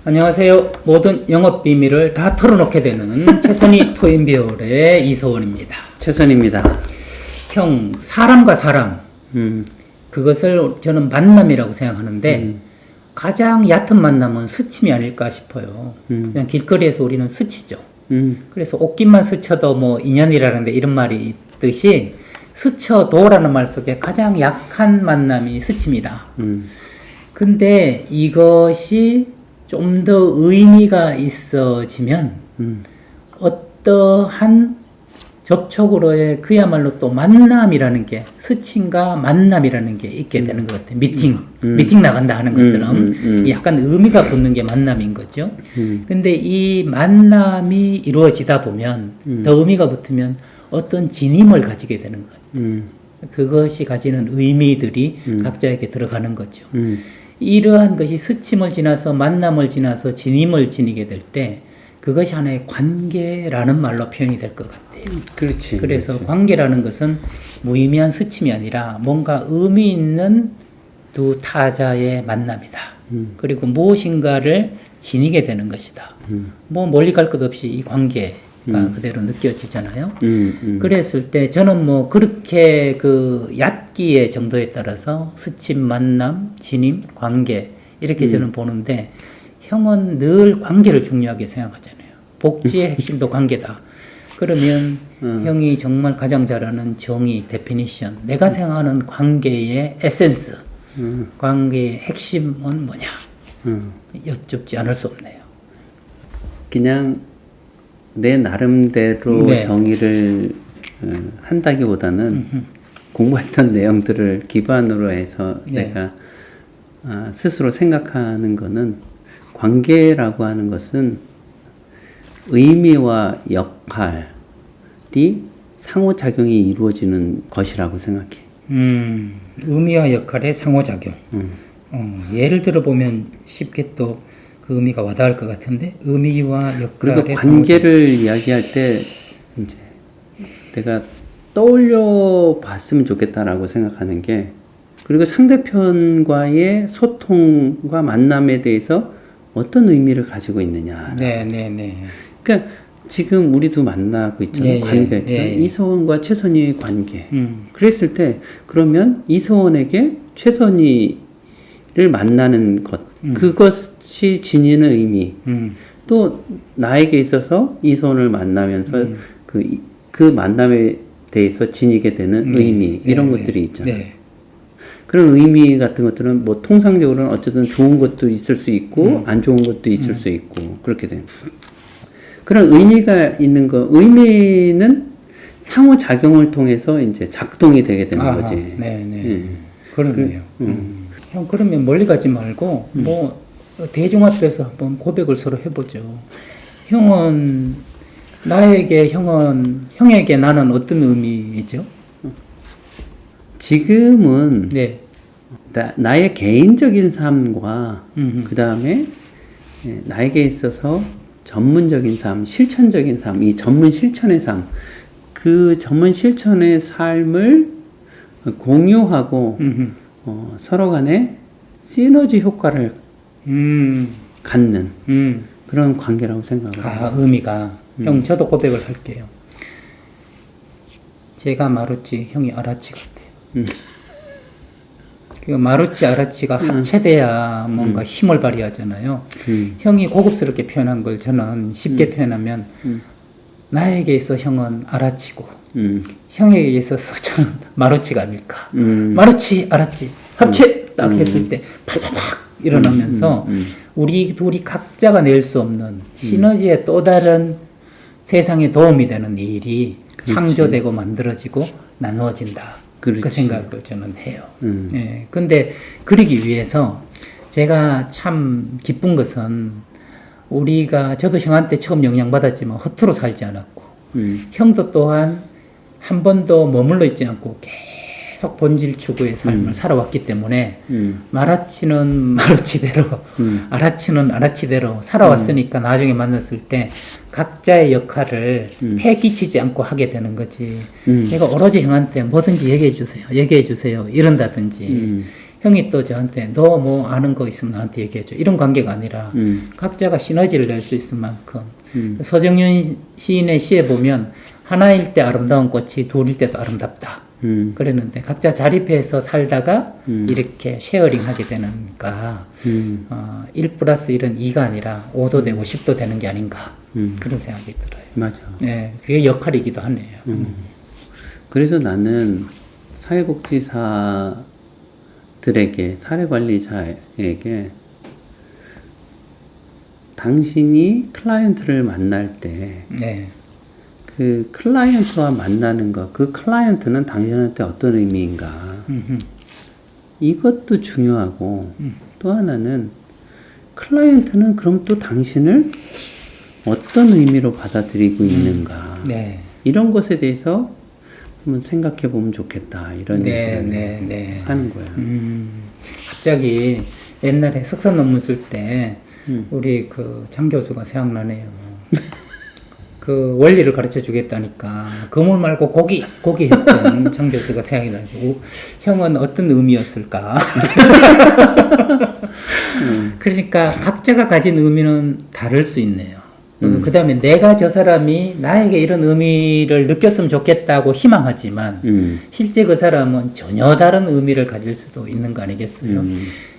안녕하세요. 모든 영업 비밀을 다 털어놓게 되는 최선희 토인비올의 이소원입니다. 최선입니다. 형, 사람과 사람, 그것을 저는 만남이라고 생각하는데 가장 얕은 만남은 스침이 아닐까 싶어요. 그냥 길거리에서 우리는 스치죠. 그래서 옷깃만 스쳐도 뭐 인연이라는데 이런 말이 있듯이 스쳐도라는 말 속에 가장 약한 만남이 스침이다. 근데 이것이 좀 더 의미가 있어지면 어떠한 접촉으로의 그야말로 또 만남이라는 게 스친과 만남이라는 게 있게 되는 것 같아요. 미팅 나간다 하는 것처럼 약간 의미가 붙는 게 만남인 거죠. 근데 이 만남이 이루어지다 보면 더 의미가 붙으면 어떤 지님을 가지게 되는 것 같아요. 그것이 가지는 의미들이 각자에게 들어가는 거죠. 이러한 것이 스침을 지나서 만남을 지나서 지님을 지니게 될 때 그것이 하나의 관계라는 말로 표현이 될 것 같아요. 그렇지. 그래서 그렇지. 관계라는 것은 무의미한 스침이 아니라 뭔가 의미 있는 두 타자의 만남이다. 그리고 무엇인가를 지니게 되는 것이다. 뭐 멀리 갈 것 없이 이 관계가 그대로 느껴지잖아요. 그랬을 때 저는 뭐 그렇게 그 얕기의 정도에 따라서 스침, 만남, 진임, 관계 이렇게 저는 보는데 형은 늘 관계를 중요하게 생각하잖아요. 복지의 핵심도 관계다. 그러면 형이 정말 가장 잘하는 정의, 데피니션, 내가 생각하는 관계의 에센스, 관계의 핵심은 뭐냐? 여쭙지 않을 수 없네요. 그냥 내 나름대로 네. 정의를 한다기보다는 공부했던 내용들을 기반으로 해서 네. 내가 스스로 생각하는 거는 관계라고 하는 것은 의미와 역할이 상호작용이 이루어지는 것이라고 생각해. 의미와 역할의 상호작용. 예를 들어 보면 쉽게 또 그 의미가 와닿을 것 같은데 의미와 역할의 그리고 관계를 이야기할 때 이제 내가 떠올려 봤으면 좋겠다라고 생각하는 게 그리고 상대편과의 소통과 만남에 대해서 어떤 의미를 가지고 있느냐. 네네네. 그러니까 지금 우리도 만나고 있잖아요. 관계가 있잖아요. 이소원과 최선희의 관계. 그랬을 때 그러면 이소원에게 최선희를 만나는 것 그것이 지니는 의미 또 나에게 있어서 이소원을 만나면서 그 만남에 대해서 지니게 되는 의미 이런 것들이 있잖아요. 그런 의미 같은 것들은 뭐 통상적으로는 어쨌든 좋은 것도 있을 수 있고 안 좋은 것도 있을 수 있고 그렇게 돼요. 그런 의미가 있는 거 의미는 상호작용을 통해서 이제 작동이 되게 되는 거지. 네네. 그러네요. 형 그러면 멀리 가지 말고 뭐 대중화돼서 한번 고백을 서로 해보죠. 형은 나에게 형에게 나는 어떤 의미이죠? 지금은 네. 나의 개인적인 삶과 그 다음에 나에게 있어서 전문적인 삶, 실천적인 삶, 이 전문 실천의 삶, 그 전문 실천의 삶을 공유하고 서로 간에 시너지 효과를 갖는 그런 관계라고 생각해요. 의미가. 형 저도 고백을 할게요. 제가 마루치, 형이 아라치 같아요. 그 마루치, 아라치가 합체돼야 뭔가 힘을 발휘하잖아요. 형이 고급스럽게 표현한 걸 저는 쉽게 표현하면 나에게 있어 형은 아라치고 형에게 있어서 저는 마루치가 아닐까. 마루치, 아라치 합체 딱 했을 때 팍팍팍 일어나면서 우리 둘이 각자가 낼 수 없는 시너지의 또 다른 세상에 도움이 되는 일이 창조되고 만들어지고 나누어진다. 그 생각을 저는 해요. 예. 근데 그러기 위해서 제가 참 기쁜 것은 저도 형한테 처음 영향받았지만 허투루 살지 않았고, 형도 또한 한 번도 머물러 있지 않고 계속 본질 추구의 삶을 살아왔기 때문에 마라치는 마루치대로 아라치는 아라치대로 살아왔으니까 나중에 만났을 때 각자의 역할을 폐 끼치지 않고 하게 되는 거지. 제가 오로지 형한테 뭐든지 얘기해 주세요 이런다든지 형이 또 저한테 너 뭐 아는 거 있으면 나한테 얘기해줘. 이런 관계가 아니라 각자가 시너지를 낼 수 있을 만큼 서정윤 시인의 시에 보면 하나일 때 아름다운 꽃이 둘일 때도 아름답다. 그랬는데 각자 자립해서 살다가 이렇게 쉐어링하게 되니까 1 플러스 1은 2가 아니라 5도 되고 10도 되는 게 아닌가 그런 생각이 들어요. 맞아. 네, 그게 역할이기도 하네요. 그래서 나는 사회복지사들에게, 사례관리자에게 당신이 클라이언트를 만날 때 네. 그 클라이언트와 만나는 것, 그 클라이언트는 당신한테 어떤 의미인가. 이것도 중요하고, 또 하나는 클라이언트는 그럼 또 당신을 어떤 의미로 받아들이고 있는가. 네. 이런 것에 대해서 한번 생각해 보면 좋겠다. 이런 네, 얘기를 네. 하는 거야. 갑자기 옛날에 석사 논문 쓸 때 우리 그 장 교수가 생각나네요. 그 원리를 가르쳐 주겠다니까 그물 말고 고기 했던 장 교수가 생각이 나고 형은 어떤 의미였을까? 그러니까 각자가 가진 의미는 다를 수 있네요. 그 다음에 내가 저 사람이 나에게 이런 의미를 느꼈으면 좋겠다고 희망하지만 실제 그 사람은 전혀 다른 의미를 가질 수도 있는 거 아니겠어요?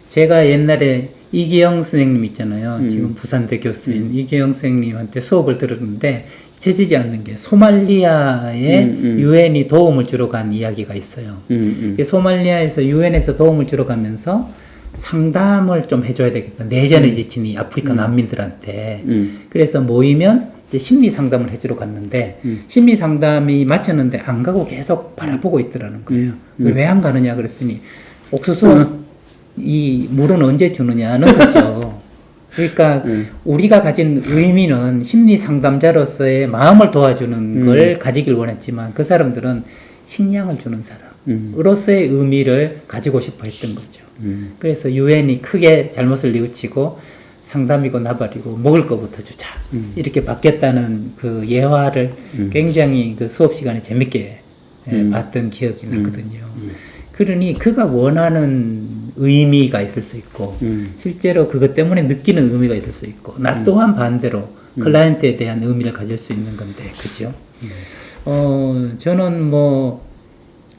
제가 옛날에 이기영 선생님 있잖아요. 지금 부산대 교수인 이기영 선생님한테 수업을 들었는데 잊혀지지 않는 게 소말리아에 유엔이 도움을 주러 간 이야기가 있어요. 소말리아에서 유엔에서 도움을 주러 가면서 상담을 좀 해줘야 되겠다. 내전에 지친 이 아프리카 난민들한테. 그래서 모이면 이제 심리 상담을 해주러 갔는데 심리 상담이 마쳤는데 안 가고 계속 바라보고 있더라는 거예요. 그래서 왜 안 가느냐 그랬더니 옥수수 이 물은 언제 주느냐는 거죠. 그러니까 우리가 가진 의미는 심리 상담자로서의 마음을 도와주는 걸 가지길 원했지만 그 사람들은 식량을 주는 사람으로서의 의미를 가지고 싶어 했던 거죠. 그래서 유엔이 크게 잘못을 뉘우치고 상담이고 나발이고 먹을 거부터 주자 이렇게 바뀌었다는 그 예화를 굉장히 그 수업 시간에 재밌게 봤던 기억이 나거든요. 그러니 그가 원하는 의미가 있을 수 있고 실제로 그것 때문에 느끼는 의미가 있을 수 있고 나 또한 반대로 클라이언트에 대한 의미를 가질 수 있는 건데 그죠? 저는 뭐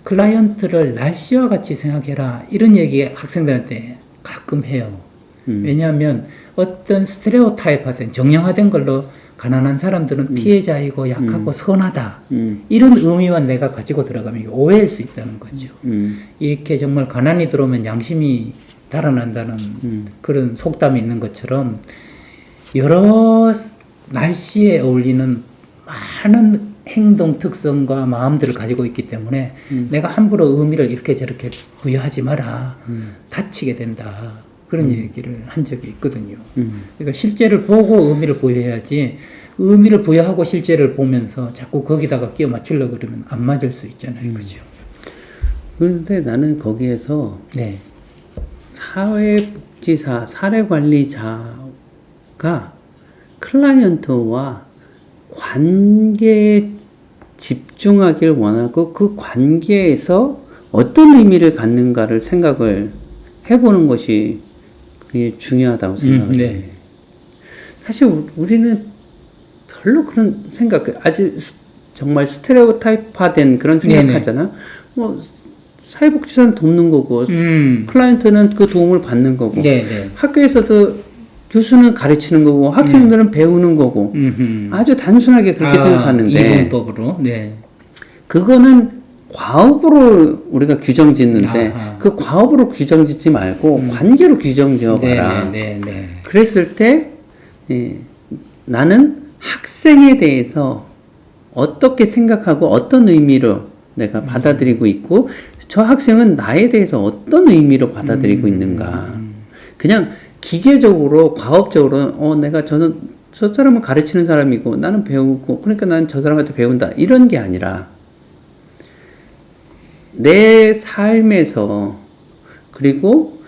클라이언트를 날씨와 같이 생각해라 이런 얘기 학생들한테 가끔 해요. 왜냐하면 어떤 스테레오타입화된 정형화된 걸로 가난한 사람들은 피해자이고 약하고 선하다 이런 의미만 내가 가지고 들어가면 오해일 수 있다는 거죠. 이렇게 정말 가난이 들어오면 양심이 달아난다는 그런 속담이 있는 것처럼 여러 날씨에 어울리는 많은 행동 특성과 마음들을 가지고 있기 때문에 내가 함부로 의미를 이렇게 저렇게 부여하지 마라. 다치게 된다. 그런 얘기를 한 적이 있거든요. 그러니까 실제를 보고 의미를 부여해야지 의미를 부여하고 실제를 보면서 자꾸 거기다가 끼워 맞추려고 그러면 안 맞을 수 있잖아요. 그죠? 그런데 나는 거기에서 네. 사회복지사, 사례관리자가 클라이언트와 관계에 집중하길 원하고 그 관계에서 어떤 의미를 갖는가를 생각을 해보는 것이 그게 중요하다고 생각을 해요. 네. 사실 우리는 별로 그런 생각, 아주 정말 스테레오타입화된 그런 생각하잖아. 뭐 사회복지사는 돕는 거고, 클라이언트는 그 도움을 받는 거고, 네네. 학교에서도 교수는 가르치는 거고, 학생들은 배우는 거고, 아주 단순하게 그렇게 생각하는데, 이분법으로. 네. 그거는 과업으로 우리가 규정 짓는데 그 과업으로 규정 짓지 말고 관계로 규정 지어봐라. 그랬을 때 나는 학생에 대해서 어떻게 생각하고 어떤 의미로 내가 받아들이고 있고 저 학생은 나에 대해서 어떤 의미로 받아들이고 있는가. 그냥 기계적으로 과업적으로 내가 저 사람은 가르치는 사람이고 나는 배우고 그러니까 나는 저 사람한테 배운다 이런 게 아니라 내 삶에서 그리고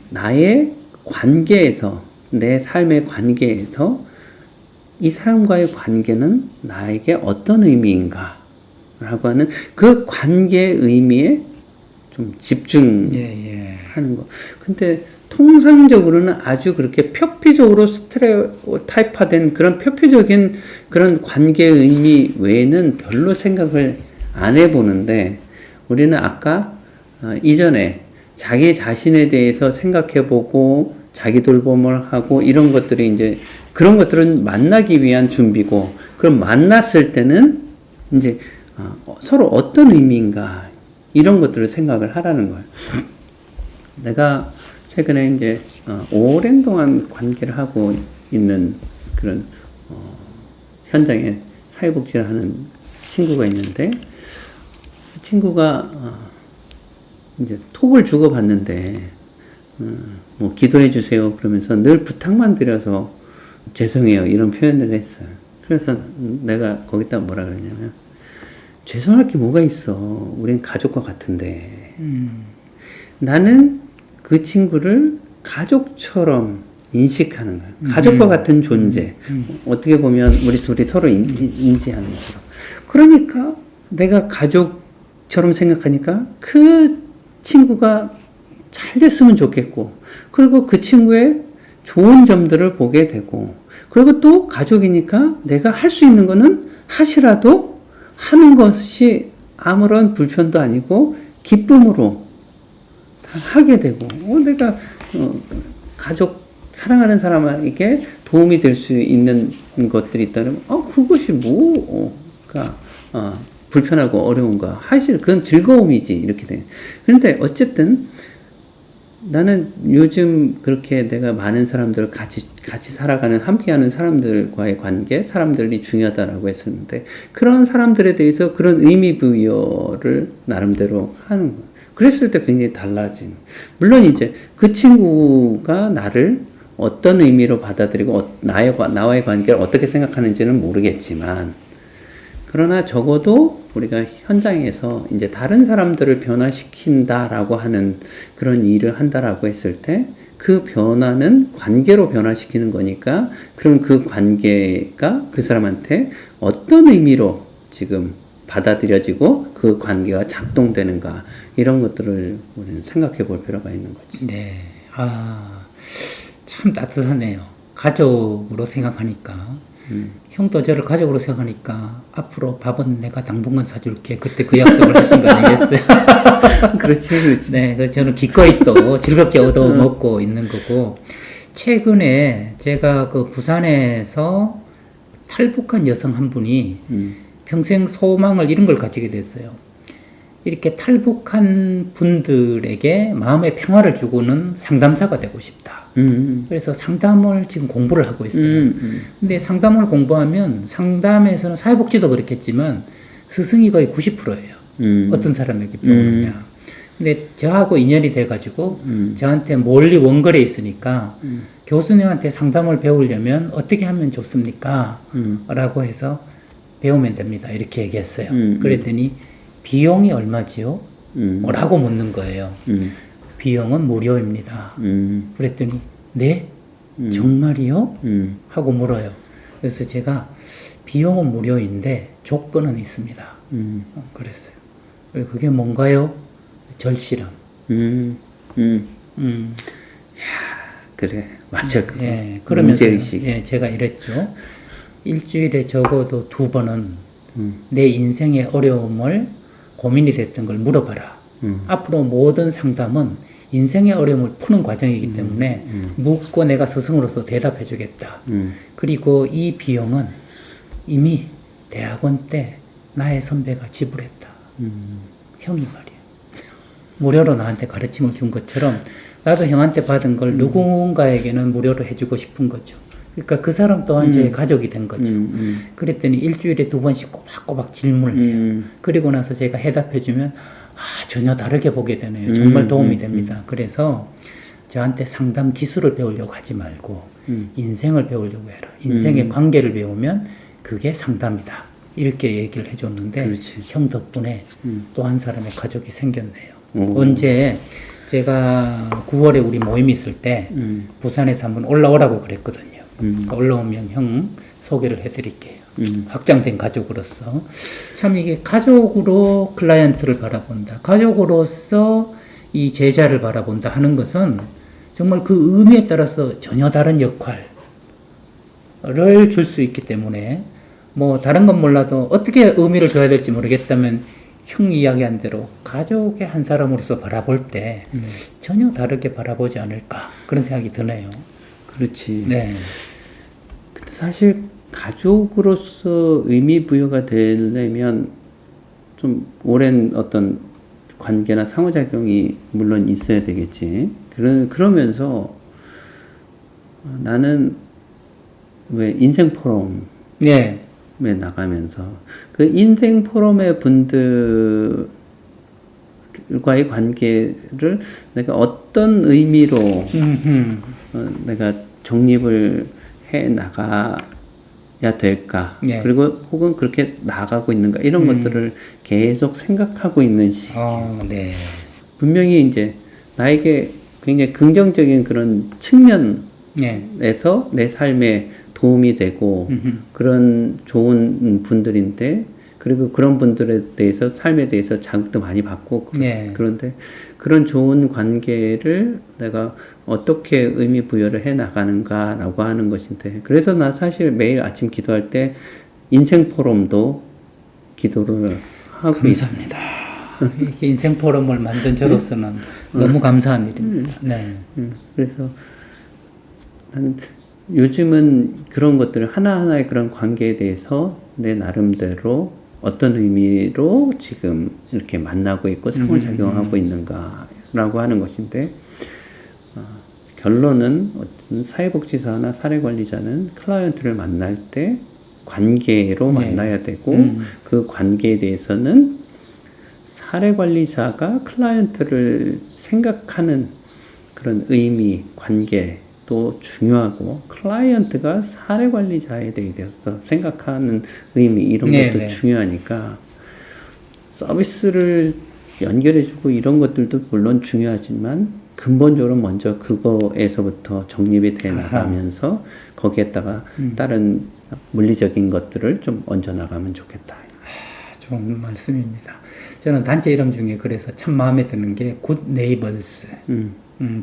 나의 관계에서 내 삶의 관계에서 이 사람과의 관계는 나에게 어떤 의미인가 라고 하는 그 관계의 의미에 좀 집중하는 예. 거. 근데 통상적으로는 아주 그렇게 표피적으로 스테레오타입화된 그런 표피적인 그런 관계 의미 외에는 별로 생각을 안 해보는데, 우리는 아까 이전에 자기 자신에 대해서 생각해보고 자기 돌봄을 하고 이런 것들이 이제 그런 것들은 만나기 위한 준비고, 그럼 만났을 때는 이제 서로 어떤 의미인가 이런 것들을 생각을 하라는 거예요. 내가 최근에 이제 오랜 동안 관계를 하고 있는 그런 현장에 사회복지를 하는 친구가 있는데, 그 친구가 이제 톡을 주고받는데 뭐 기도해 주세요 그러면서 늘 부탁만 드려서 죄송해요 이런 표현을 했어요. 그래서 내가 거기다 뭐라 그러냐면, 죄송할 게 뭐가 있어, 우린 가족과 같은데. 나는 그 친구를 가족처럼 인식하는 거예요. 가족과 같은 존재. 어떻게 보면 우리 둘이 서로 인지하는 것처럼. 그러니까 내가 가족처럼 생각하니까 그 친구가 잘 됐으면 좋겠고, 그리고 그 친구의 좋은 점들을 보게 되고, 그리고 또 가족이니까 내가 할 수 있는 거는 하시라도 하는 것이 아무런 불편도 아니고 기쁨으로 하게 되고, 내가 가족 사랑하는 사람에게 도움이 될 수 있는 것들이 있다면 그것이 뭐가 불편하고 어려운가, 사실 그건 즐거움이지 이렇게 돼. 그런데 어쨌든 나는 요즘 그렇게 내가 많은 사람들을 같이 살아가는, 함께하는 사람들과의 관계, 사람들이 중요하다라고 했었는데, 그런 사람들에 대해서 그런 의미 부여를 나름대로 하는 거예요. 그랬을 때 굉장히 달라진. 물론 이제 그 친구가 나를 어떤 의미로 받아들이고 나와의 관계를 어떻게 생각하는지는 모르겠지만, 그러나 적어도 우리가 현장에서 이제 다른 사람들을 변화시킨다라고 하는 그런 일을 한다라고 했을 때, 그 변화는 관계로 변화시키는 거니까, 그럼 그 관계가 그 사람한테 어떤 의미로 지금 받아들여지고 그 관계가 작동되는가, 이런 것들을 우리는 생각해 볼 필요가 있는 거지. 네. 참 따뜻하네요. 가족으로 생각하니까. 형도 저를 가족으로 생각하니까 앞으로 밥은 내가 당분간 사줄게. 그때 그 약속을 하신 거 아니겠어요? 그렇지. 네, 저는 기꺼이 또 즐겁게 얻어 먹고 있는 거고, 최근에 제가 그 부산에서 탈북한 여성 한 분이 평생 소망을 이런 걸 가지게 됐어요. 이렇게 탈북한 분들에게 마음의 평화를 주고는 상담사가 되고 싶다. 그래서 상담을 지금 공부를 하고 있어요. 근데 상담을 공부하면 상담에서는 사회복지도 그렇겠지만 스승이 거의 90%예요. 어떤 사람에게 배우느냐. 근데 저하고 인연이 돼가지고 저한테 멀리 원거리에 있으니까 교수님한테 상담을 배우려면 어떻게 하면 좋습니까? 라고 해서 배우면 됩니다. 이렇게 얘기했어요. 그랬더니 비용이 얼마지요? 라고 묻는 거예요. 비용은 무료입니다. 그랬더니 네? 정말이요? 하고 물어요. 그래서 제가 비용은 무료인데 조건은 있습니다. 그랬어요. 그게 뭔가요? 절실함. 그래, 맞아. 예, 그러면서 제가 이랬죠. 일주일에 적어도 2번은 내 인생의 어려움을 고민이 됐던 걸 물어봐라. 앞으로 모든 상담은 인생의 어려움을 푸는 과정이기 때문에 묻고 내가 스승으로서 대답해 주겠다. 그리고 이 비용은 이미 대학원 때 나의 선배가 지불했다. 형이 말이야. 무료로 나한테 가르침을 준 것처럼 나도 형한테 받은 걸 누군가에게는 무료로 해주고 싶은 거죠. 그러니까 그 사람 또한 제 가족이 된 거죠. 그랬더니 일주일에 2번씩 꼬박꼬박 질문을 해요. 그리고 나서 제가 해답해주면 전혀 다르게 보게 되네요. 정말 도움이 됩니다. 그래서 저한테 상담 기술을 배우려고 하지 말고 인생을 배우려고 해라. 인생의 관계를 배우면 그게 상담이다. 이렇게 얘기를 해줬는데 그렇지. 형 덕분에 또 한 사람의 가족이 생겼네요. 언제 제가 9월에 우리 모임이 있을 때 부산에서 한번 올라오라고 그랬거든요. 올라오면 형 소개를 해드릴게요. 확장된 가족으로서. 참 이게 가족으로 클라이언트를 바라본다. 가족으로서 이 제자를 바라본다 하는 것은 정말 그 의미에 따라서 전혀 다른 역할을 줄 수 있기 때문에 뭐 다른 건 몰라도 어떻게 의미를 줘야 될지 모르겠다면 형 이야기한 대로 가족의 한 사람으로서 바라볼 때 전혀 다르게 바라보지 않을까 그런 생각이 드네요. 그렇지. 네. 근데 사실 가족으로서 의미 부여가 되려면 좀 오랜 어떤 관계나 상호작용이 물론 있어야 되겠지. 그러면서 나는 왜 인생 포럼에 네. 나가면서 그 인생 포럼의 분들과의 관계를 내가 어떤 의미로 내가 정립을 해 나가야 될까? 네. 그리고 혹은 그렇게 나가고 있는가? 이런 것들을 계속 생각하고 있는 시기. 네. 분명히 이제 나에게 굉장히 긍정적인 그런 측면에서 네. 내 삶에 도움이 되고 그런 좋은 분들인데 그리고 그런 분들에 대해서 삶에 대해서 자극도 많이 받고 네. 그런데 그런 좋은 관계를 내가 어떻게 의미 부여를 해 나가는가라고 하는 것인데 그래서 나 사실 매일 아침 기도할 때 인생 포럼도 기도를 하고 감사합니다. 이렇게 인생 포럼을 만든 저로서는 너무 감사한 일입니다. 네. 그래서 나는 요즘은 그런 것들을 하나하나의 그런 관계에 대해서 내 나름대로 어떤 의미로 지금 이렇게 만나고 있고 상호작용하고 있는가라고 하는 것인데 결론은 어떤 사회복지사나 사례관리자는 클라이언트를 만날 때 관계로 만나야 되고 그 관계에 대해서는 사례관리자가 클라이언트를 생각하는 그런 의미, 관계도 중요하고 클라이언트가 사례관리자에 대해서 생각하는 의미 이런 것도 중요하니까 서비스를 연결해주고 이런 것들도 물론 중요하지만 근본적으로 먼저 그거에서부터 정립이 돼 나가면서 거기에다가 다른 물리적인 것들을 좀 얹어 나가면 좋겠다. 좋은 말씀입니다. 저는 단체 이름 중에 그래서 참 마음에 드는 게 굿 네이버스.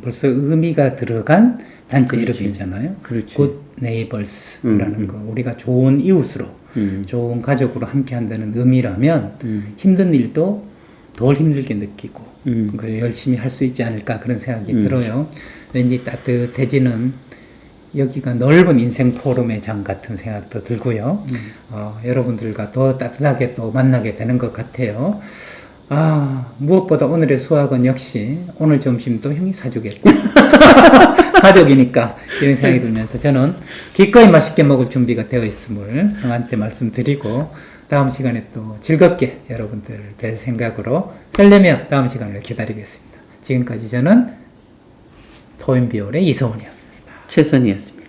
벌써 의미가 들어간 단체 이름이잖아요. 굿 네이버스라는 거. 우리가 좋은 이웃으로, 좋은 가족으로 함께 한다는 의미라면 힘든 일도 덜 힘들게 느끼고 열심히 할 수 있지 않을까 그런 생각이 들어요. 왠지 따뜻해지는 여기가 넓은 인생 포럼의 장 같은 생각도 들고요. 여러분들과 더 따뜻하게 또 만나게 되는 것 같아요. 무엇보다 오늘의 수학은 역시 오늘 점심도 형이 사주겠고 가족이니까 이런 생각이 들면서 저는 기꺼이 맛있게 먹을 준비가 되어 있음을 형한테 말씀드리고 다음 시간에 또 즐겁게 여러분들 뵐 생각으로 설레며 다음 시간을 기다리겠습니다. 지금까지 저는 토인비올의 이서훈이었습니다. 최선이었습니다.